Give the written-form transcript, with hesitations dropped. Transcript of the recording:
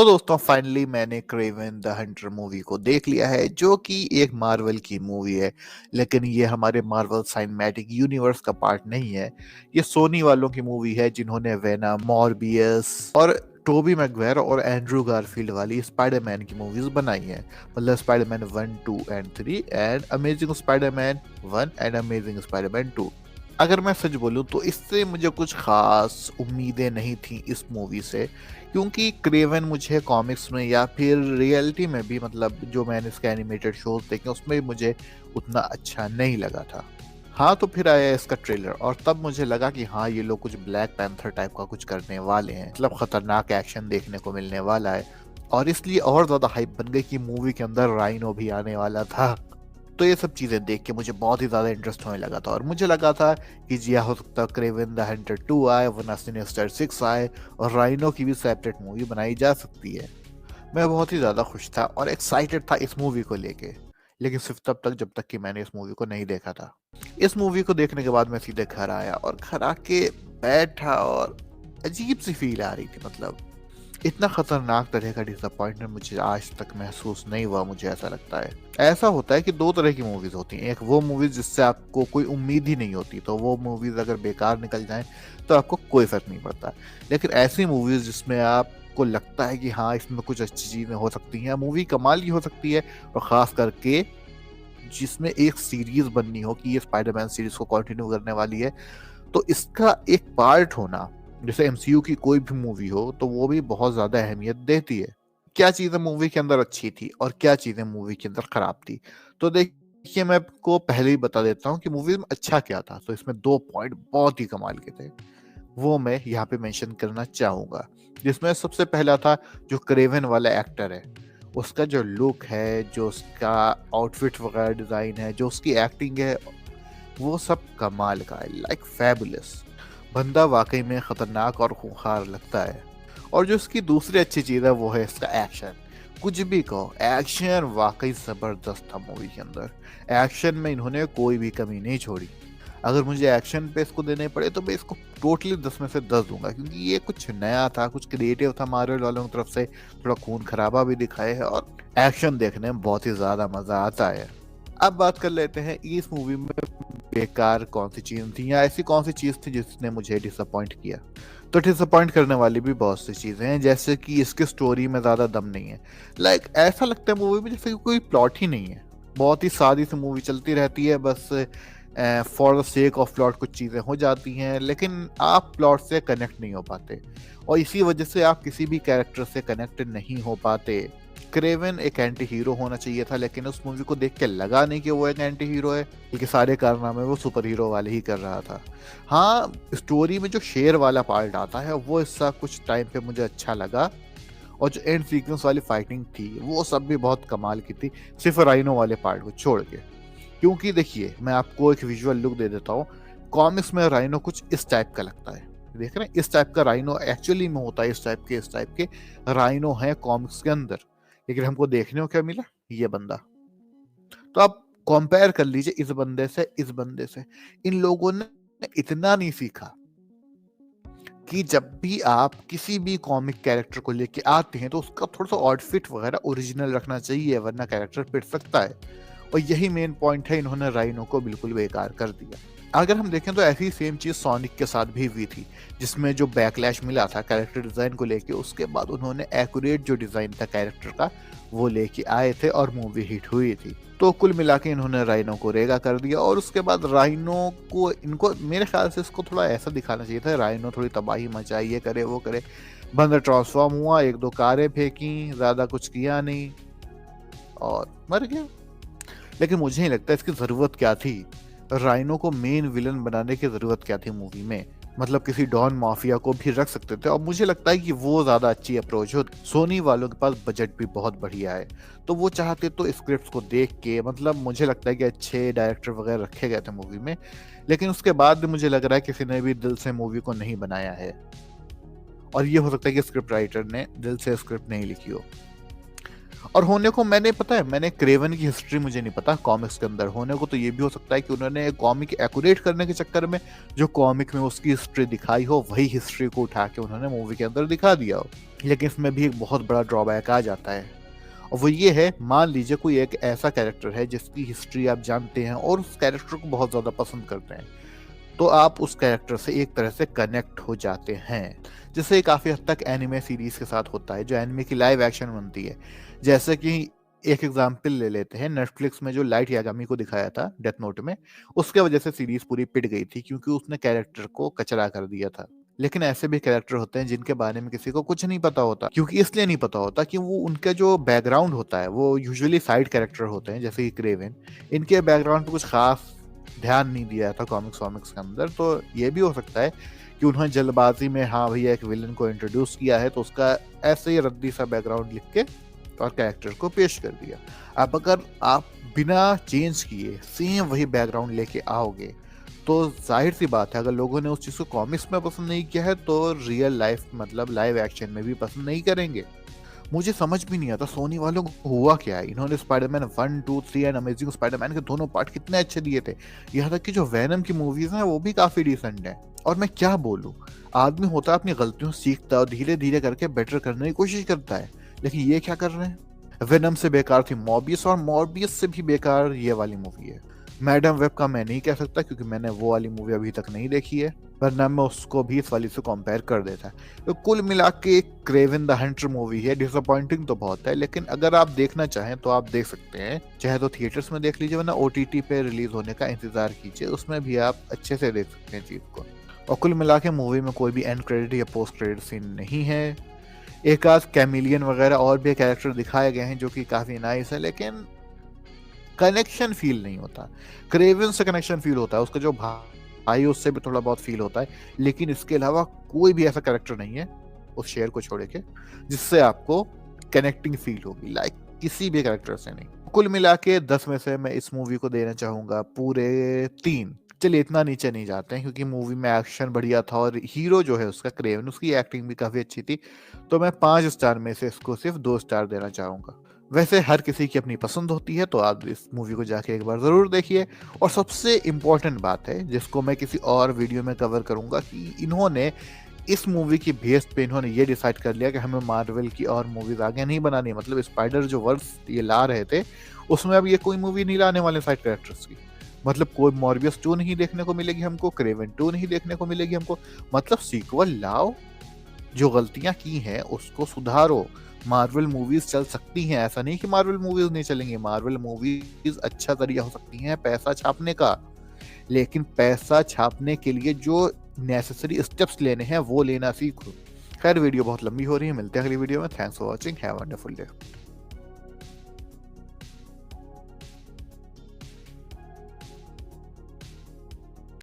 तो दोस्तों फाइनली मैंने क्रेवन द हंटर मूवी को देख लिया है, जो कि एक मार्वल की मूवी है। लेकिन ये हमारे मार्वल साइनेमैटिक यूनिवर्स का पार्ट नहीं है। ये सोनी वालों की मूवी है, जिन्होंने वेनम, मॉर्बियस और टोबी मैगवायर और एंड्रू गारफील्ड वाली स्पाइडरमैन की मूवीज बनाई है। मतलब Spiderman 1, 2 and 3 and amazing Spiderman 1 and amazing Spiderman 2। अगर मैं सच बोलूं तो इससे मुझे कुछ खास उम्मीदें नहीं थी इस मूवी से, क्योंकि क्रेवन मुझे कॉमिक्स में या फिर रियलिटी में भी, मतलब जो मैंने इसके एनिमेटेड शोज देखे उसमें भी मुझे उतना अच्छा नहीं लगा था। हाँ, तो फिर आया इसका ट्रेलर और तब मुझे लगा कि हाँ, ये लोग कुछ ब्लैक पैंथर टाइप का कुछ करने वाले हैं, मतलब खतरनाक एक्शन देखने को मिलने वाला है। और इसलिए और ज्यादा हाइप बन गई कि मूवी के अंदर राइनो भी आने वाला था। तो ये सब चीज़ें देख के मुझे बहुत ही ज़्यादा इंटरेस्ट होने लगा था और मुझे लगा था कि जी हो सकता है क्रेवन द हंटर 2 आए, वरना सिनिस्टर 6 आए और राइनो की भी सेपरेट मूवी बनाई जा सकती है। मैं बहुत ही ज़्यादा खुश था और एक्साइटेड था इस मूवी को लेके, लेकिन सिर्फ तब तक जब तक कि मैंने इस मूवी को नहीं देखा था। इस मूवी को देखने के बाद मैं सीधे घर आया और घर आके बैठा और अजीब सी फील आ रही थी। मतलब इतना खतरनाक तरह का डिसअपॉइंटमेंट मुझे आज तक महसूस नहीं हुआ। मुझे ऐसा लगता है, ऐसा होता है कि दो तरह की मूवीज होती हैं। एक वो मूवीज जिससे आपको कोई उम्मीद ही नहीं होती, तो वो मूवीज अगर बेकार निकल जाएं तो आपको कोई फर्क नहीं पड़ता। लेकिन ऐसी मूवीज जिसमें आपको लगता है कि हाँ, इसमें कुछ अच्छी चीजें हो सकती हैं, मूवी कमाल की हो सकती है, और खास करके जिसमें एक सीरीज बननी हो कि ये स्पाइडरमैन सीरीज को कंटिन्यू करने वाली है, तो इसका एक पार्ट होना, जैसे एमसीयू की कोई भी मूवी हो, तो वो भी बहुत ज्यादा अहमियत देती है। क्या चीजें मूवी के अंदर अच्छी थी और क्या चीजें मूवी के अंदर खराब थी, तो देखिए मैं आपको पहले ही बता देता हूँ कि मूवी में अच्छा क्या था। तो इसमें दो पॉइंट बहुत ही कमाल के थे, वो मैं यहाँ पे मेंशन करना चाहूंगा। जिसमें सबसे पहला था जो क्रेवन वाला एक्टर है, उसका जो लुक है, जो उसका आउटफिट वगैरह डिजाइन है, जो उसकी एक्टिंग है, वो सब कमाल का है, लाइक फैबुलस। बंदा वाकई में खतरनाक और खूंखार लगता है। और जो इसकी दूसरी अच्छी चीज है वो है इसका एक्शन। कुछ भी कहो, एक्शन वाकई जबरदस्त था मूवी के अंदर। एक्शन में इन्होंने कोई भी कमी नहीं छोड़ी। अगर मुझे एक्शन पे इसको देने पड़े तो मैं इसको टोटली 10 में से 10 दूंगा, क्योंकि ये कुछ नया था, कुछ क्रिएटिव था मार्वल वालों की तरफ से। थोड़ा खून खराबा भी दिखाए है और एक्शन देखने में बहुत ही ज्यादा मजा आता है। अब बात कर लेते हैं इस मूवी में बेकार कौन सी चीज थी, या ऐसी कौन सी चीज थी जिसने मुझे डिसअपॉइंट किया। तो डिसअपॉइंट करने वाली भी बहुत सी चीजें हैं, जैसे कि इसकी स्टोरी में ज्यादा दम नहीं है। लाइक ऐसा लगता है मूवी में जैसे कि कोई प्लॉट ही नहीं है। बहुत ही सादी सी मूवी चलती रहती है, बस for the sake of plot कुछ चीजें हो जाती हैं, लेकिन आप प्लॉट से कनेक्ट नहीं हो पाते और इसी वजह से आप किसी भी कैरेक्टर से कनेक्ट नहीं हो पाते। क्रेवन एक एंटी हीरो होना चाहिए था, लेकिन उस मूवी को देख के लगा नहीं कि वो एक एंटी हीरो है, बल्कि सारे कारनामे वो सुपर हीरो वाले ही कर रहा था। हाँ, स्टोरी में जो शेर वाला पार्ट आता है वो हिस्सा कुछ टाइम पे मुझे अच्छा लगा, और जो एंड सीक्वेंस वाली फाइटिंग थी वो सब भी बहुत कमाल की थी, सिर्फ राइनो वाले पार्ट को छोड़ के। क्योंकि देखिए मैं आपको एक विजुअल लुक दे देता हूँ। कॉमिक्स में राइनो कुछ इस टाइप का लगता है, देख रहे हैं, इस टाइप का राइनो एक्चुअली में होता है। इस टाइप के राइनो है कॉमिक्स के अंदर, लेकिन हमको देखने को क्या मिला, ये बंदा। तो आप कंपेयर कर लीजिए इस बंदे से इस बंदे से। इन लोगों ने इतना नहीं सीखा कि जब भी आप किसी भी कॉमिक कैरेक्टर को लेके आते हैं तो उसका थोड़ा सा आउटफिट वगैरह ओरिजिनल रखना चाहिए, वरना कैरेक्टर पिट सकता है। और यही मेन पॉइंट है, इन्होंने राइनो को बिल्कुल बेकार कर दिया। अगर हम देखें तो ऐसी सेम चीज सोनिक के साथ भी हुई थी, जिसमें जो बैकलैश मिला था कैरेक्टर डिजाइन को लेके, उसके बाद उन्होंने एक्यूरेट जो डिजाइन था कैरेक्टर का वो लेके आए थे और मूवी हिट हुई थी। तो कुल मिला के इन्होंने राइनो को रेगा कर दिया। और उसके बाद राइनो को, इनको मेरे ख्याल से इसको थोड़ा ऐसा दिखाना चाहिए था, राइनो थोड़ी तबाही मचाई, ये करे वो करे। बंदा ट्रांसफॉर्म हुआ, एक दो कारें फेंकी, ज्यादा कुछ किया नहीं और मर गया। लेकिन मुझे नहीं लगता इसकी जरूरत क्या थी। राइनो को मेन विलन बनाने की जरूरत क्या थी मूवी में। मतलब किसी डॉन माफिया को भी रख सकते थे, और मुझे लगता है कि वो ज्यादा अच्छी अप्रोच होती। सोनी वालों के पास बजट भी बहुत बढ़िया है, तो वो चाहते तो स्क्रिप्ट को देख के, मतलब मुझे लगता है कि अच्छे डायरेक्टर वगैरह रखे गए थे मूवी में, लेकिन उसके बाद भी मुझे लग रहा है किसी ने भी दिल से मूवी को नहीं बनाया है। और ये हो सकता है कि स्क्रिप्ट राइटर ने दिल से स्क्रिप्ट नहीं लिखी हो। और होने को मैंने क्रेवन की हिस्ट्री मुझे नहीं पता कॉमिक्स के अंदर, होने को तो ये भी हो सकता है कि उन्होंने कॉमिक एक्यूरेट करने के चक्कर में जो कॉमिक में उसकी हिस्ट्री दिखाई हो वही हिस्ट्री को उठा के उन्होंने मूवी के अंदर दिखा दिया हो। लेकिन इसमें भी एक बहुत बड़ा ड्रॉबैक आ जाता है, और वो ये है, मान लीजिए कोई एक ऐसा कैरेक्टर है जिसकी हिस्ट्री आप जानते हैं और उस कैरेक्टर को बहुत ज़्यादा पसंद करते हैं, तो आप उस कैरेक्टर से एक तरह से कनेक्ट हो जाते हैं, जिससे काफ़ी हद तक एनिमे सीरीज के साथ होता है, जो एनिमे की लाइव एक्शन बनती है। जैसे कि एक एग्जाम्पल ले लेते हैं, नेटफ्लिक्स में जो लाइट यागामी को दिखाया था डेथ नोट में, उसके वजह से सीरीज पूरी पिट गई थी क्योंकि उसने कैरेक्टर को कचरा कर दिया था। लेकिन ऐसे भी कैरेक्टर होते हैं जिनके बारे में किसी को कुछ नहीं पता होता, क्योंकि इसलिए नहीं पता होता कि वो उनका जो बैकग्राउंड होता है वो यूजुअली साइड कैरेक्टर होते हैं, जैसे कि क्रेवन, इनके बैकग्राउंड पे कुछ खास ध्यान नहीं दिया था कॉमिक्स वॉमिक्स के अंदर। तो ये भी हो सकता है कि उन्होंने जल्दबाजी में हाँ भैया एक विलन को इंट्रोड्यूस किया है तो उसका ऐसे ही रद्दी सा बैकग्राउंड लिख के और कैरेक्टर को पेश कर दिया। अब अगर आप बिना चेंज किए सेम वही बैकग्राउंड लेके आओगे तो जाहिर सी बात है, अगर लोगों ने उस चीज़ को कॉमिक्स में पसंद नहीं किया है तो रियल लाइफ मतलब लाइव एक्शन में भी पसंद नहीं करेंगे। मुझे समझ भी नहीं आता सोनी वालों को हुआ क्या है। इन्होंने स्पाइडरमैन 1, 2, 3 एंड अमेजिंग स्पाइडरमैन के दोनों पार्ट कितने अच्छे दिए थे, यहाँ तक कि जो वैनम की मूवीज हैं वो भी काफ़ी डिसेंट हैं। और मैं क्या बोलूँ, आदमी होता है अपनी गलतियों से सीखता है और धीरे धीरे करके बेटर करने की कोशिश करता है, लेकिन ये क्या कर रहे हैं। वेनम से बेकार थी मॉर्बियस, और मॉर्बियस से भी बेकार ये वाली मूवी है। मैडम वेब का मैं नहीं कह सकता क्योंकि मैंने वो वाली मूवी अभी तक नहीं देखी है, वरना मैं उसको भी इस वाली से कंपेयर कर देता। तो कुल मिला के क्रेवन द हंटर मूवी है, डिसअपॉइंटिंग तो बहुत है, लेकिन अगर आप देखना चाहें तो आप देख सकते हैं। चाहे तो थिएटर्स में देख लीजिए, वरना OTT पे रिलीज होने का इंतजार कीजिए, उसमें भी आप अच्छे से देख सकते हैं चीज को। और कुल मिला के मूवी में कोई भी एंड क्रेडिट या पोस्ट क्रेडिट सीन नहीं है। एक आध कैमिलियन वगैरह और भी कैरेक्टर दिखाए गए हैं जो कि काफी नाइस है, लेकिन कनेक्शन फील नहीं होता। क्रेवन से कनेक्शन फील होता है, उसका जो भाई उससे भी थोड़ा बहुत फील होता है, लेकिन इसके अलावा कोई भी ऐसा कैरेक्टर नहीं है उस शेयर को छोड़ के जिससे आपको कनेक्टिंग फील होगी, लाइक किसी भी कैरेक्टर से नहीं। कुल मिला के 10 में से मैं इस मूवी को देना चाहूंगा पूरे 3। चलिए इतना नीचे नहीं जाते हैं क्योंकि मूवी में एक्शन बढ़िया था और हीरो जो है उसका क्रेवन, उसकी एक्टिंग भी काफी अच्छी थी, तो मैं 5 स्टार में से इसको सिर्फ 2 स्टार देना चाहूंगा। वैसे हर किसी की अपनी पसंद होती है, तो आप इस मूवी को जाके एक बार ज़रूर देखिए। और सबसे इम्पोर्टेंट बात है जिसको मैं किसी और वीडियो में कवर करूंगा कि इन्होंने इस मूवी की बेस पे इन्होंने ये डिसाइड कर लिया कि हमें मार्वल की और मूवीज आगे नहीं बनानी, मतलब स्पाइडर जो वर्स ये ला रहे थे उसमें अब ये कोई मूवी नहीं लाने वाले साइड कैरेक्टर्स की। मतलब कोई मॉर्बियस 2 नहीं देखने को मिलेगी हमको, क्रेवन 2 नहीं देखने को मिलेगी हमको, मतलब सीक्वल लाओ, जो गलतियां की हैं उसको सुधारो। मार्वल मूवीज चल सकती हैं, ऐसा नहीं कि मार्वल मूवीज नहीं चलेंगी, मार्वल मूवीज अच्छा जरिया हो सकती हैं पैसा छापने का, लेकिन पैसा छापने के लिए जो नेसेसरी स्टेप्स लेने हैं वो लेना सीखो। खैर वीडियो बहुत लंबी हो रही है, मिलते हैं अगली वीडियो में। Thanks for watching, have a wonderful day.